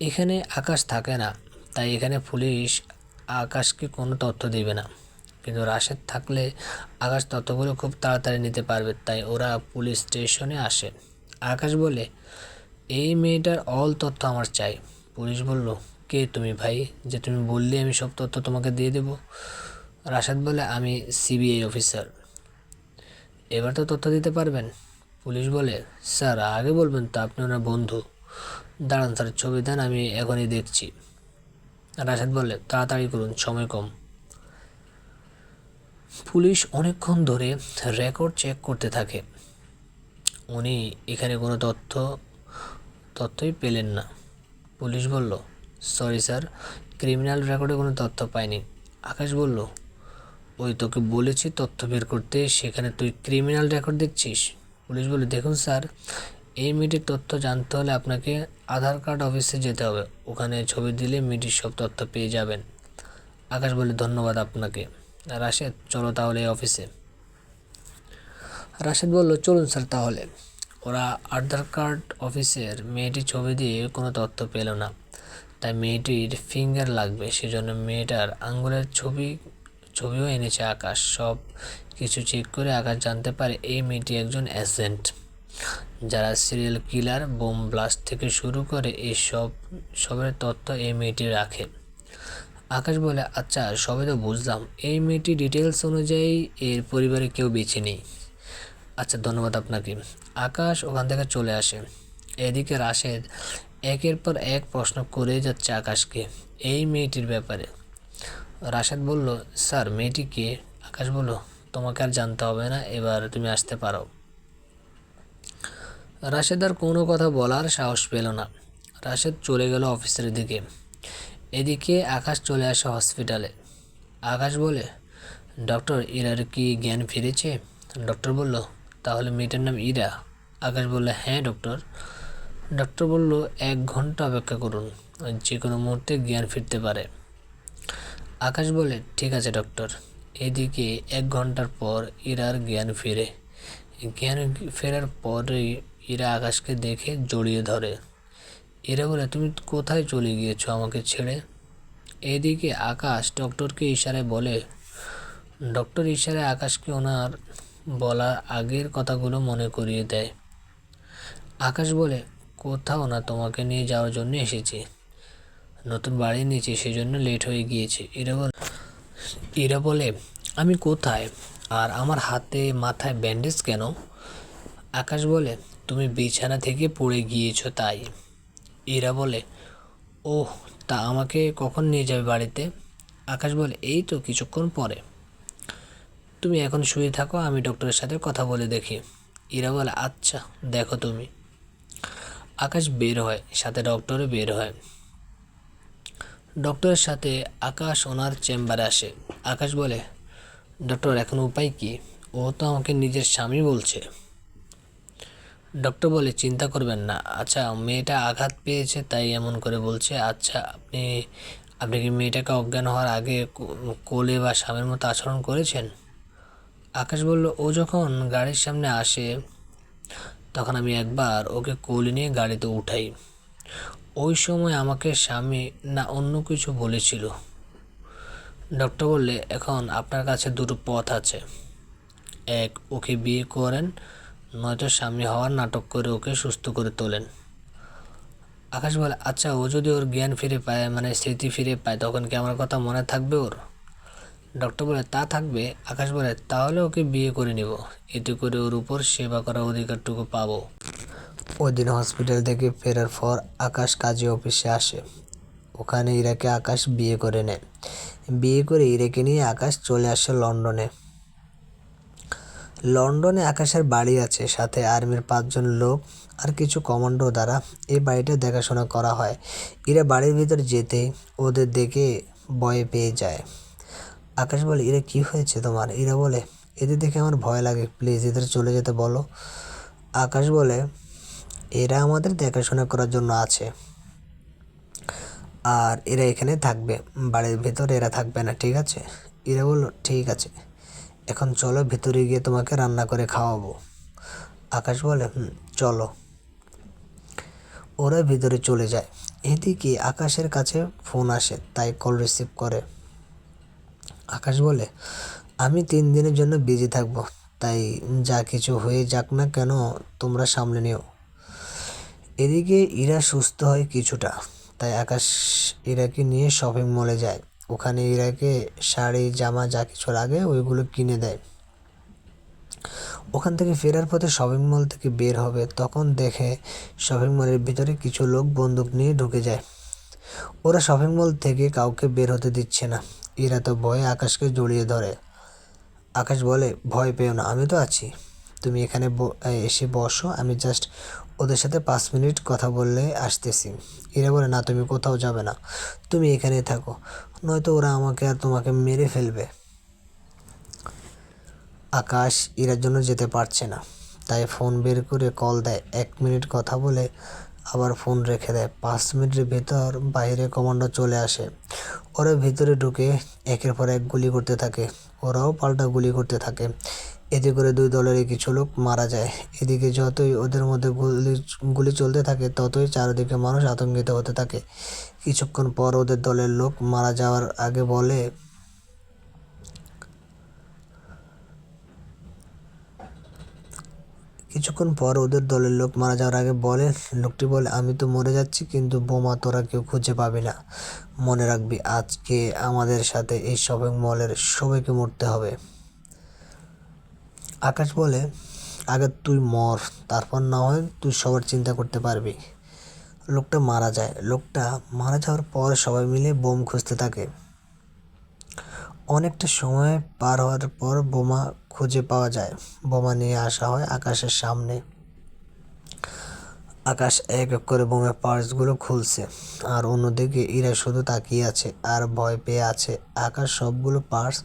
এখানে আকাশ থাকে না, তাই এখানে পুলিশ আকাশকে কোনো তথ্য দেবে না। কিন্তু রাশেদ থাকলে আকাশ ততগুলো খুব তাড়াতাড়ি নিতে পারবে, তাই ওরা পুলিশ স্টেশনে আসে। আকাশ বলে, এই মেয়েটার অল তথ্য আমার চাই। পুলিশ বলল, কে তুমি ভাই, যে তুমি বললে আমি সব তথ্য তোমাকে দিয়ে দেব? রাশেদ বলে, আমি সিবিআই অফিসার, এবার তো তথ্য দিতে পারবেন। পুলিশ বলে, স্যার আগে বলবেন তো, আপনি ওনার বন্ধু। দাঁড়ান স্যার, ছবি দেন, আমি এখনই দেখছি। রাশেদ বলে, তাড়াতাড়ি করুন, সময় কম। পুলিশ অনেকক্ষণ ধরে রেকর্ড চেক করতে থাকে। উনি এখানে কোনো তথ্যই পেলেন না। পুলিশ বলল, সরি স্যার, ক্রিমিনাল রেকর্ডে কোনো তথ্য পাইনি। আকাশ বলল, ওই তোকে বলেছি তথ্য বের করতে, সেখানে তুই ক্রিমিনাল রেকর্ড দেখছিস? পুলিশ বলে, দেখুন স্যার, এই মেয়েটির তথ্য জানতে হলে আপনাকে আধার কার্ড অফিসে যেতে হবে, ওখানে ছবি দিলে মেয়েটির সব তথ্য পেয়ে যাবেন। আকাশ বলে, ধন্যবাদ আপনাকে। রাশেদ, চলো তাহলে এই অফিসে। রাশেদ বলল, চলুন স্যার তাহলে। ওরা আধার কার্ড অফিসের মেয়েটির ছবি দিয়ে কোনো তথ্য পেল না, তাই মেয়েটির ফিঙ্গার লাগবে, সেজন্য মেয়েটার আঙ্গুলের ছবিও এনেছে আকাশ। সব কিছু চেক করে আকাশ জানতে পারে এই মেয়েটি একজন এজেন্ট, যারা সিরিয়াল কিলার, বোম ব্লাস্ট থেকে শুরু করে এই সবের তথ্য এই মেয়েটি রাখে। আকাশ বলে, আচ্ছা সবে তো বুঝলাম, এই মেয়েটি ডিটেলস অনুযায়ী এর পরিবারে কেউ বেঁচে নেই। আচ্ছা, ধন্যবাদ আপনাকে। আকাশ ওখান থেকে চলে আসে। এদিকে রাশেদ একের পর এক প্রশ্ন করে যাচ্ছে আকাশকে এই মেয়েটির ব্যাপারে। রাশেদ বলল, স্যার মেয়েটি কে? আকাশ বলল, তোমাকে আর জানতে হবে না, এবার তুমি আসতে পারো। রাশেদ আর কোনো কথা বলার সাহস পেল না। রাশেদ চলে গেল অফিসের দিকে। এদিকে আকাশ চলে আসে হসপিটালে। আকাশ বলে, ডক্টর, ইরার কি জ্ঞান ফিরেছে? ডক্টর বলল, তাহলে মেয়েটার নাম ইরা? আকাশ বলল, হ্যাঁ ডক্টর। ডক্টর বলল, 1 ঘন্টা অপেক্ষা করুন, যে কোনো মুহূর্তে জ্ঞান ফিরতে পারে। আকাশ বলে, ঠিক আছে ডক্টর। এদিকে 1 ঘন্টার পর ইরার জ্ঞান ফিরে। জ্ঞান ফেরার পরেই ইরা আকাশকে দেখে জড়িয়ে ধরে। ইরা বলে, তুমি কোথায় চলে গিয়েছো আমাকে ছেড়ে? এদিকে আকাশ ডক্টরকে ইশারায় বলে। ডক্টর ইশারায় আকাশকে ওনার বলা আগের কথাগুলো মনে করিয়ে দেয়। আকাশ বলে, কোথাও না, তোমাকে নিয়ে যাওয়ার জন্য এসেছি, নতুন বাড়ি নিয়েছি, সেজন্য লেট হয়ে গিয়েছে। ইরা বলে, আমি কোথায়, আর আমার হাতে মাথায় ব্যান্ডেজ কেন? আকাশ বলে, তুমি বিছানা থেকে পড়ে গিয়েছো তাই। ইরা বলে, ওহ, তা আমাকে কখন নিয়ে যাবে বাড়িতে? আকাশ বলে, এই তো কিছুক্ষণ পরে। তুমি এখন শুয়ে থাকো, আমি ডক্টরের সাথে কথা বলে দেখি। ইরা বলে, আচ্ছা, দেখো তুমি। আকাশ বের হয়, সাথে ডক্টরও বের হয়। ডক্টরের সাথে আকাশ ওনার চেম্বারে আসে। আকাশ বলে, ডক্টর এখন উপায় কি? ও তো আমাকে নিজের স্বামী বলছে। ডক্টর বলে, চিন্তা করবেন না। আচ্ছা, মেয়েটা আঘাত পেয়েছে তাই এমন করে বলছে। আচ্ছা, আপনি কি মেয়েটাকে অজ্ঞান হওয়ার আগে কোলে বা স্বামীর মতো আচরণ করেছেন? আকাশ বলল, ও যখন গাড়ির সামনে আসে তখন আমি একবার ওকে কোলে নিয়ে গাড়িতে উঠাই। ওই সময় আমাকে স্বামী না অন্য কিছু বলেছিল। ডক্টর বললে, এখন আপনার কাছে দুটো পথ আছে, এক ওকে বিয়ে করেন, নয়তো স্বামী হওয়ার নাটক করে ওকে সুস্থ করে তোলেন। আকাশ বলে, আচ্ছা, ও যদি ওর জ্ঞান ফিরে পায়, মানে স্মৃতি ফিরে পায়, তখন কি আমার কথা মনে থাকবে ওর? ডক্টর বলে, তা থাকবে। আকাশ বলে, তাহলে ওকে বিয়ে করে নিব, এতে করে ওর উপর সেবা করার অধিকারটুকু পাবো। ওই দিন হসপিটাল থেকে ফেরার পর আকাশ কাজী অফিসে আসে। ওখানে ইরাকে আকাশ বিয়ে করে নেয়। বিয়ে করে ইরাকে নিয়ে আকাশ চলে আসে লন্ডনে। লন্ডনে আকাশের বাড়ি আছে, সাথে আর্মির 5 জন লোক আর কিছু কমান্ডো দ্বারা এই বাড়িটা দেখাশোনা করা হয়। ইরা বাড়ির ভিতর যেতেই ওদের দেখে ভয় পেয়ে যায়। আকাশ বলে, ইরা কি হয়েছে তোমার? ইরা বলে, এদের দেখে আমার ভয় লাগে, প্লিজ এদের চলে যেতে বলো। আকাশ বলে, এরা আমাদের দেখাশোনা করার জন্য আছে, আর এরা এখানে থাকবে, বাড়ির ভেতরে এরা থাকবে না, ঠিক আছে? ইরা বলল, ঠিক আছে, এখন চলো ভেতরে গিয়ে তোমাকে রান্না করে খাওয়াবো। আকাশ বলে, চলো। ওরা ভিতরে চলে যায়। এদিকে আকাশের কাছে ফোন আসে, তাই কল রিসিভ করে। আকাশ বলে, আমি 3 দিনের জন্য বিজি থাকবো, তাই যা কিছু হয়ে যাক না কেন তোমরা সামলে নিও। এদিকে ইরা সুস্থ হয় কিছুটা, তাই আকাশ ইরাকে নিয়ে শপিং মলে যায়। ওখানে ইরাকে শাড়ি জামা যা কিছু লাগে ওইগুলো কিনে দেয়। ওখান থেকে ফেরার পথে শপিং মল থেকে বের হবে, তখন দেখে শপিং মলের ভিতরে কিছু লোক বন্দুক নিয়ে ঢুকে যায়। ওরা শপিং মল থেকে কাউকে বের হতে দিচ্ছে না। ইরা তো ভয়ে আকাশকে জড়িয়ে ধরে। আকাশ বলে, ভয় পেও না, আমি তো আছি, তুমি এখানে এসে বসো, আমি জাস্ট ওদের সাথে 5 মিনিট কথা বললে আসতেছি। ইরা বলে, না তুমি কোথাও যাবে না, তুমি এখানেই থাকো, নয়তো ওরা আমাকে আর তোমাকে মেরে ফেলবে। আকাশ ইরার জন্য যেতে পারছে না, তাই ফোন বের করে কল দেয়। 1 মিনিট কথা বলে আবার ফোন রেখে দেয়। 5 মিনিটের ভেতর বাইরে কমান্ডো চলে আসে। ওরা ভিতরে ঢুকে একের পর এক গুলি করতে থাকে, ওরাও পাল্টা গুলি করতে থাকে। এতে করে 2 দলেরই কিছু লোক মারা যায়। এদিকে যতই ওদের মধ্যে গুলি চলতে থাকে ততই চারিদিকে মানুষ আতঙ্কিত হতে থাকে। কিছুক্ষণ পর ওদের দলের লোক মারা যাওয়ার আগে বলে, লোকটি বলে, আমি তো মরে যাচ্ছি, কিন্তু বোমা তোরা কেউ খুঁজে পাবি না। মনে রাখবি, আজকে আমাদের সাথে এই শপিং মলের সবাইকে মরতে হবে। আকাশ বলে, আগে তুই মর, তারপর না হয় তুই সবার চিন্তা করতে পারবি। লোকটা মারা যাওয়ার পর সবাই মিলে বোম খুঁজতে থাকে। অনেকটা সময় পার হওয়ার পর বোমা খুঁজে পাওয়া যায়। বোমা নিয়ে আসা হয় আকাশের সামনে। আকাশ এক এক করে বোমের পার্টসগুলো খুলছে, আর অন্যদিকে ইরা শুধু তাকিয়ে আছে আর ভয় পেয়ে আছে। আকাশ সবগুলো পার্টস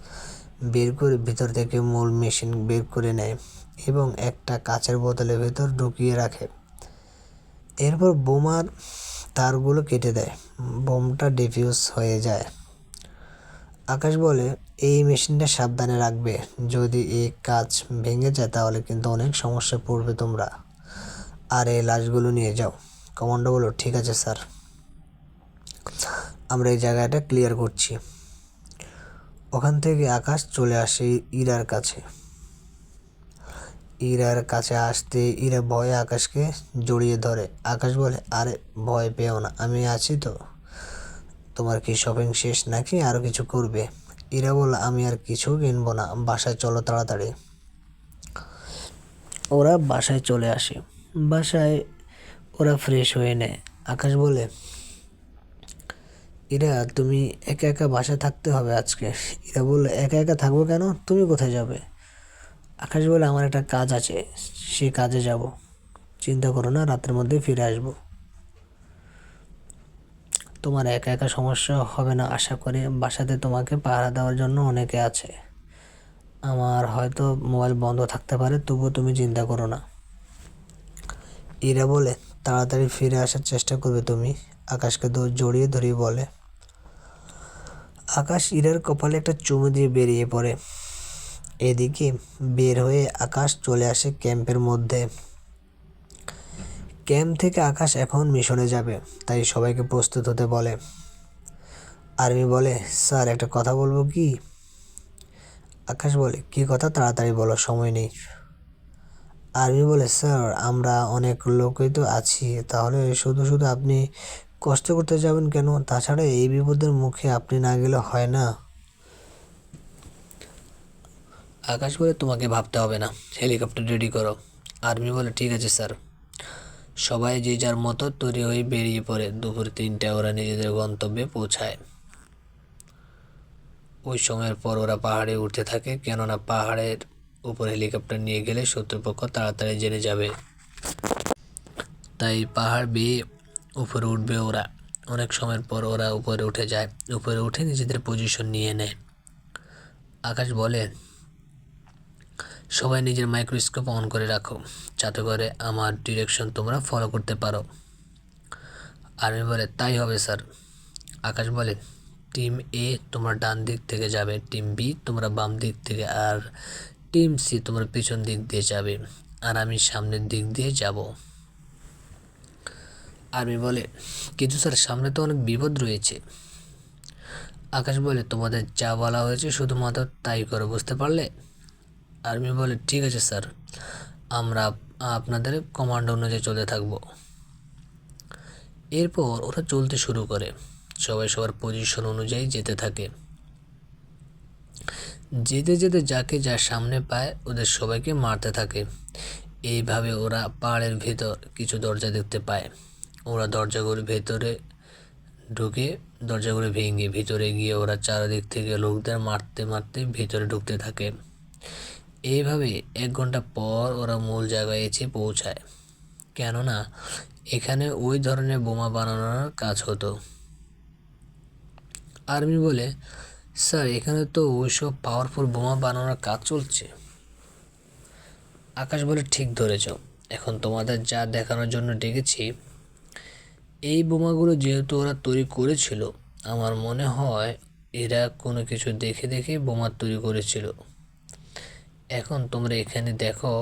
বের করে ভিতর থেকে মূল মেশিন বের করে নেয় এবং একটা কাচের বোতলের ভেতর ঢুকিয়ে রাখে। এরপর বোমার তারগুলো কেটে দেয়, বোমটা ডিফিউজ হয়ে যায়। আকাশ বলে, এই মেশিনটা সাবধানে রাখবে, যদি এই কাচ ভেঙে যায় তাহলে কিন্তু অনেক সমস্যায় পড়বে তোমরা। আর এই লাশগুলো নিয়ে যাও। কমান্ডো বলল, ঠিক আছে স্যার, আমরা এই জায়গাটা ক্লিয়ার করছি। ওখান থেকে আকাশ চলে আসে ইরার কাছে। আসতে ইরা ভয়ে আকাশকে জড়িয়ে ধরে। আকাশ বলে, আরে ভয় পেও না, আমি আছি তো। তোমার কি শপিং শেষ নাকি আরও কিছু করবে? ইরা বলল, আমি আর কিছু কিনবো না, বাসায় চলো তাড়াতাড়ি। ওরা বাসায় চলে আসে। বাসায় ওরা ফ্রেশ হয়ে নেয়। আকাশ বলে, ইরা তুমি একা একা বাসায় থাকতে হবে আজকে। ইরা বললো, একা একা থাকবো কেন, তুমি কোথায় যাবে? আকাশ বলে, আমার একটা কাজ আছে, সে কাজে যাব, চিন্তা করো না, রাতের মধ্যে ফিরে আসবো। তোমার একা একা সমস্যা হবে না আশা করি, বাসাতে তোমাকে পাহারা দেওয়ার জন্য অনেকে আছে। আমার হয়তো মোবাইল বন্ধ থাকতে পারে, তবুও তুমি চিন্তা করো না। ইরা বলে, তাড়াতাড়ি ফিরে আসার চেষ্টা করবে তুমি। আকাশকে জড়িয়ে ধরিয়ে বলে। আকাশ ইরার কপালে একটা চুমু দিয়ে বেরিয়ে পড়ে। এদিকে বের হয়ে আকাশ চলে আসে ক্যাম্পের মধ্যে। ক্যাম্প থেকে আকাশ এখন মিশনে যাবে, তাই সবাইকে প্রস্তুত হতে বলে। আর্মি বলে, স্যার একটা কথা বলবো কি? আকাশ বলে, কী কথা, তাড়াতাড়ি বলো, সময় নেই। আর্মি বলে, স্যার আমরা অনেক লোকই তো আছি, তাহলে শুধু শুধু আপনি কষ্ট করতে যাবেন কেন? তাছাড়া এই বিপদের মুখে আপনি না গেলে হয় না। আকাশ বলে, তোমাকে ভাবতে হবে না, হেলিকপ্টার রেডি করো। আর্মি বলে, ঠিক আছে স্যার। সবাই যে যার মতো তৈরি হয়ে বেরিয়ে পড়ে। দুপুর 3টায় ওরা নিজেদের গন্তব্যে পৌঁছায়। ওই সময়ের পর ওরা পাহাড়ে উঠতে থাকে, কেননা পাহাড়ের উপর হেলিকপ্টার নিয়ে গেলে শত্রুপক্ষ তাড়াতাড়ি জেনে যাবে, তাই পাহাড় বেয়ে উপরে উঠবে ওরা। অনেক সময়ের পর ওরা উপরে উঠে যায়। উপরে উঠে নিজেদের পজিশন নিয়ে নেয়। আকাশ বলে, সবাই নিজের মাইক্রোস্কোপ অন করে রাখো, যাতে করে আমার ডিরেকশন তোমরা ফলো করতে পারো। আর্মি বলে, তাই হবে স্যার। আকাশ বলে, টিম এ তোমরা ডান দিক থেকে যাবে, টিম বি তোমরা বাম দিক থেকে, আর টিম সি তোমরা পিছন দিক দিয়ে যাবে, আর আমি সামনের দিক দিয়ে যাব। আর্মি বলে, কিন্তু স্যার সামনে তো অনেক বিপদ রয়েছে। আকাশ বলে, তোমাদের যা বলা হয়েছে শুধুমাত্র তাই করো, বুঝতে পারলে? আর্মি বলে, ঠিক আছে স্যার, আমরা আপনাদের কমান্ড অনুযায়ী চলতে থাকবো। এরপর ওরা চলতে শুরু করে, সবাই সবার পজিশন অনুযায়ী যেতে থাকে। যেতে যেতে যাকে যা সামনে পায় ওদের সবাইকে মারতে থাকে। এইভাবে ওরা পাহাড়ের ভেতর কিছু দরজা দেখতে পায়। ওরা দরজাগুলো ভেতরে ঢুকে দরজাগুলো ভেঙে ভিতরে গিয়ে ওরা চারিদিক থেকে লোকদের মারতে মারতে ভিতরে ঢুকতে থাকে। এইভাবে 1 ঘন্টা পর ওরা মূল জায়গায় এসে পৌঁছায়, কেননা এখানে ওই ধরনের বোমা বানানোর কাজ হতো। আর্মি বলে, স্যার এখানে তো ওইসব পাওয়ারফুল বোমা বানানোর কাজ চলছে। আকাশ বলে, ঠিক ধরেছ, এখন তোমাদের যা দেখানোর জন্য ডেকেছি। এই বোমাগুলো যেহেতু ওরা তৈরি করেছিল, আমার মনে হয় এরা কোনো কিছু দেখে দেখে বোমা তৈরি করেছিল। এখন তোমরা এখানে দেখো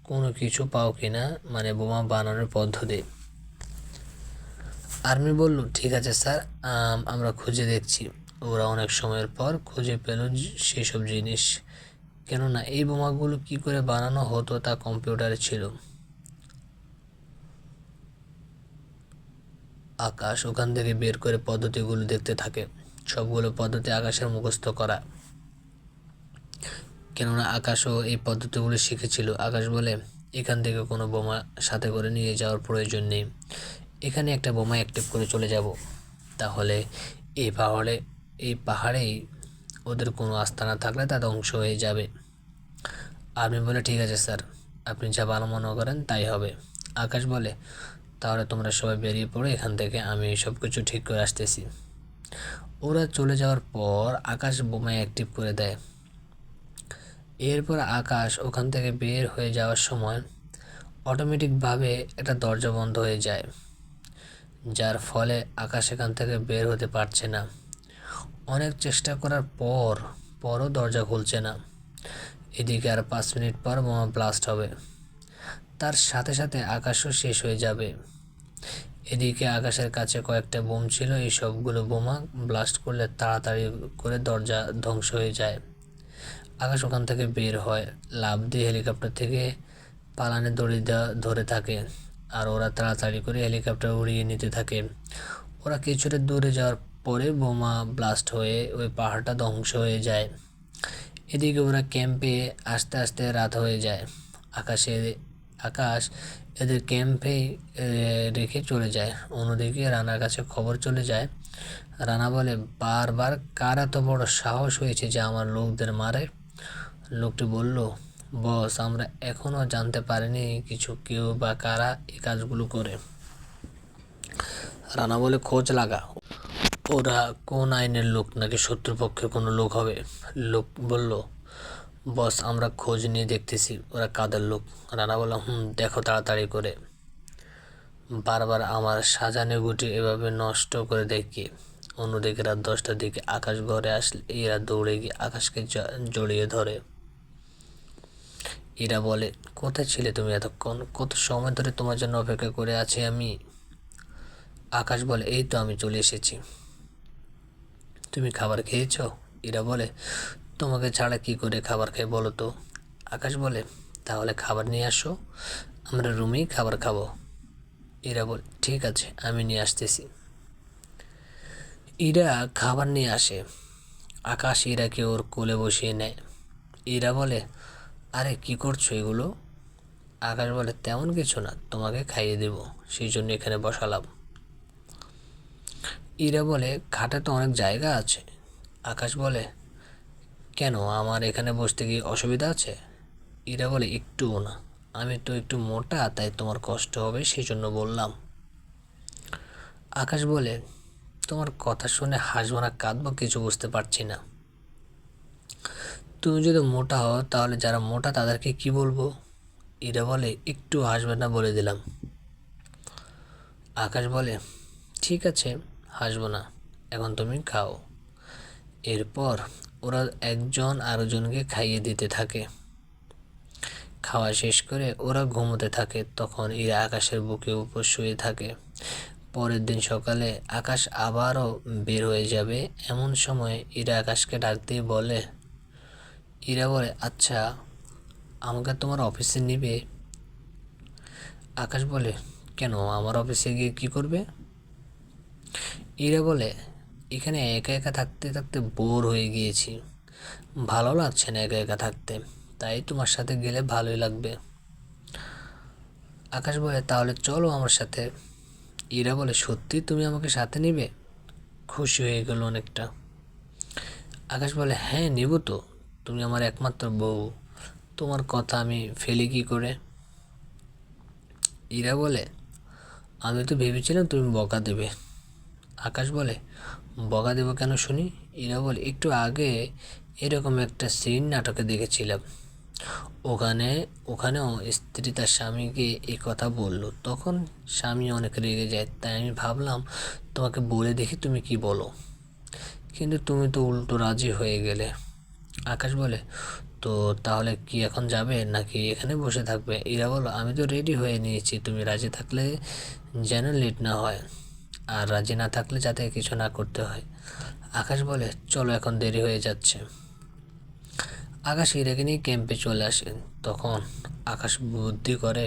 কোনো কিছু পাও কিনা, মানে বোমা বানানোর পদ্ধতি। আর্মি বলল, ঠিক আছে স্যার, আমরা খুঁজে দেখছি। ওরা অনেক সময়ের পর খুঁজে পেল সেসব জিনিস, কেননা এই বোমাগুলো কি করে বানানো হতো তা কম্পিউটারে ছিল। আকাশ ওখান থেকে বের করে পদ্ধতিগুলো দেখতে থাকে। সবগুলো পদ্ধতি আকাশের মুখস্থ করা, কেননা আকাশও এই পদ্ধতিগুলো শিখেছিল। আকাশ বলে, এখান থেকে কোনো বোমা সাথে করে নিয়ে যাওয়ার প্রয়োজন নেই, এখানে একটা বোমা অ্যাক্টিভ করে চলে যাব, তাহলে এই পাহাড়েই ওদের কোনো আস্তানা থাকলে তা ধ্বংস হয়ে যাবে। আর্মি বলে, ঠিক আছে স্যার, আপনি যা ভালো মনে করেন তাই হবে। আকাশ বলে, তাহলে তোমরা সবাই বেরিয়ে পড়ো এখান থেকে, আমি সব কিছু ঠিক করে আসতেছি। ওরা চলে যাওয়ার পর আকাশ বোমা অ্যাক্টিভ করে দেয়। এরপর আকাশ ওখান থেকে বের হয়ে যাওয়ার সময় অটোমেটিকভাবে একটা দরজা বন্ধ হয়ে যায়, যার ফলে আকাশ এখান থেকে বের হতে পারছে না। অনেক চেষ্টা করার পরও দরজা খুলছে না। এদিকে আর 5 মিনিট পর বোমা ব্লাস্ট হবে, তার সাথে সাথে আকাশও শেষ হয়ে যাবে। এদিকে আকাশের কাছে কয়েকটা বোম ছিল, এই সবগুলো বোমা ব্লাস্ট করলে তাড়াতাড়ি করে দরজা ধ্বংস হয়ে যায়। আকাশ ওখান থেকে বের হয়, লাফ দিয়ে হেলিকপ্টার থেকে পালানে দড়ি ধরে থাকে, আর ওরা তাড়াতাড়ি করে হেলিকপ্টার উড়িয়ে নিতে থাকে। ওরা কিছুটা দূরে যাওয়ার পরে বোমা ব্লাস্ট হয়ে ওই পাহাড়টা ধ্বংস হয়ে যায়। এদিকে ওরা ক্যাম্পে আস্তে আস্তে রাত হয়ে যায়। আকাশ এদের ক্যাম্পে রেখে চলে যায়। অন্যদিকে রানার কাছে খবর চলে যায়। রানা বলে, বারবার কার এত বড় সাহস হয়েছে যে আমার লোকদের মারে? লোকটি বলল, বস, আমরা এখনও জানতে পারিনি কিছু কেউ বা কারা এই কাজগুলো করে। রানা বলে, খোঁজ লাগা, ওরা কোন আইনের লোক নাকি শত্রুপক্ষের কোনো লোক হবে? লোক বলল, বস, আমরা খোঁজ নিয়ে দেখতেছি ওরা কাদের লোক। রানা বলল, দেখো তাড়াতাড়ি করে। বারবার আমার সাজানো গুটি এভাবে নষ্ট করে দেখি। অন্যদিকে রাত 10টার দিকে আকাশ ঘরে আসলে এরা দৌড়ে গিয়ে আকাশকে জড়িয়ে ধরে। এরা বলে, কোথায় ছিলে তুমি এতক্ষণ? কত সময় ধরে তোমার জন্য অপেক্ষা করে আছি আমি। আকাশ বলে, এই তো আমি চলে এসেছি। তুমি খাবার খেয়েছো? এরা বলে, তোমাকে ছাড়া কি করে খাবার খাই বলো তো? আকাশ বলে, তাহলে খাবার নিয়ে আসো, আমরা রুমেই খাবার খাবো। এরা বলে, ঠিক আছে, আমি নিয়ে আসতেছি। এরা খাবার নিয়ে আসে। আকাশ এরাকে ওর কোলে বসিয়ে নেয়। এরা বলে, আরে কি করছো এগুলো? আকাশ বলে, তেমন কিছু না, তোমাকে খাইয়ে দেব, সেই জন্য এখানে বসালাম। এরা বলে, খাটে তো অনেক জায়গা আছে। আকাশ বলে, কেন, আমার এখানে বসতে কি অসুবিধা আছে? এরা বলে, একটুও না, আমি তো একটু মোটা, তাই তোমার কষ্ট হবে সেই জন্য বললাম। আকাশ বলে, তোমার কথা শুনে হাসবো না কাঁদবো কিছু বুঝতে পারছি না। তুমি যদি মোটা হও তাহলে যারা মোটা তাদেরকে কি বলবো? এরা বলে, একটু হাসবে না বলে দিলাম। আকাশ বলে, ঠিক আছে, হাসবো না, এখন তুমি খাও। এরপর ওরা একজন আরেকজনকে খাইয়ে দিতে থাকে। খাওয়া শেষ করে ওরা ঘুমোতে থাকে। তখন এরা আকাশের বুকে উপর শুয়ে থাকে। পরের দিন সকালে আকাশ আবারও বের হয়ে যাবে। এমন সময় ইরা আকাশকে ডাক দিয়ে বলে, ইরা বলে, আচ্ছা আমাকে তোমার অফিসে নিবে? আকাশ বলে, কেন, আমার অফিসে গিয়ে কি করবে? ইরা বলে, এখানে একা একা থাকতে থাকতে বোর হয়ে গিয়েছি, ভালো লাগছে না একা একা থাকতে, তাই তোমার সাথে গেলে ভালোই লাগবে। আকাশ বলে, তাহলে চলো আমার সাথে। ইরা বলে, সত্যি তুমি আমাকে সাথে নিবে? খুশি হয়ে গেল অনেকটা। আকাশ বলে, হ্যাঁ নিব তো, তুমি আমার একমাত্র বউ, তোমার কথা আমি ফেলি কি করে? ইরা বলে, আমি তো ভেবেছিলাম তুমি বকা দেবে। আকাশ বলে, বকা দেবো কেন শুনি? ইরা বলে, একটু আগে এরকম একটা সিন নাটকে দেখেছিলাম, ওখানেও স্ত্রী তার স্বামীকে এই কথা বলল, তখন স্বামী অনেক রেগে যায়, তাই আমি ভাবলাম তোমাকে বলে দেখি তুমি কি বলো, কিন্তু তুমি তো উল্টো রাজি হয়ে গেলে। আকাশ বলে, তো তাহলে কি এখন যাবে নাকি এখানে বসে থাকবে? এরা বলো, আমি তো রেডি হয়ে নিয়েছি, তুমি রাজি থাকলে যেন লেট না হয়, আর রাজি না থাকলে যাতে কিছু না করতে হয়। আকাশ বলে, চলো এখন দেরি হয়ে যাচ্ছে। আকাশ ইরাকে নিয়ে ক্যাম্পে চলে আসে। তখন আকাশ বুদ্ধি করে,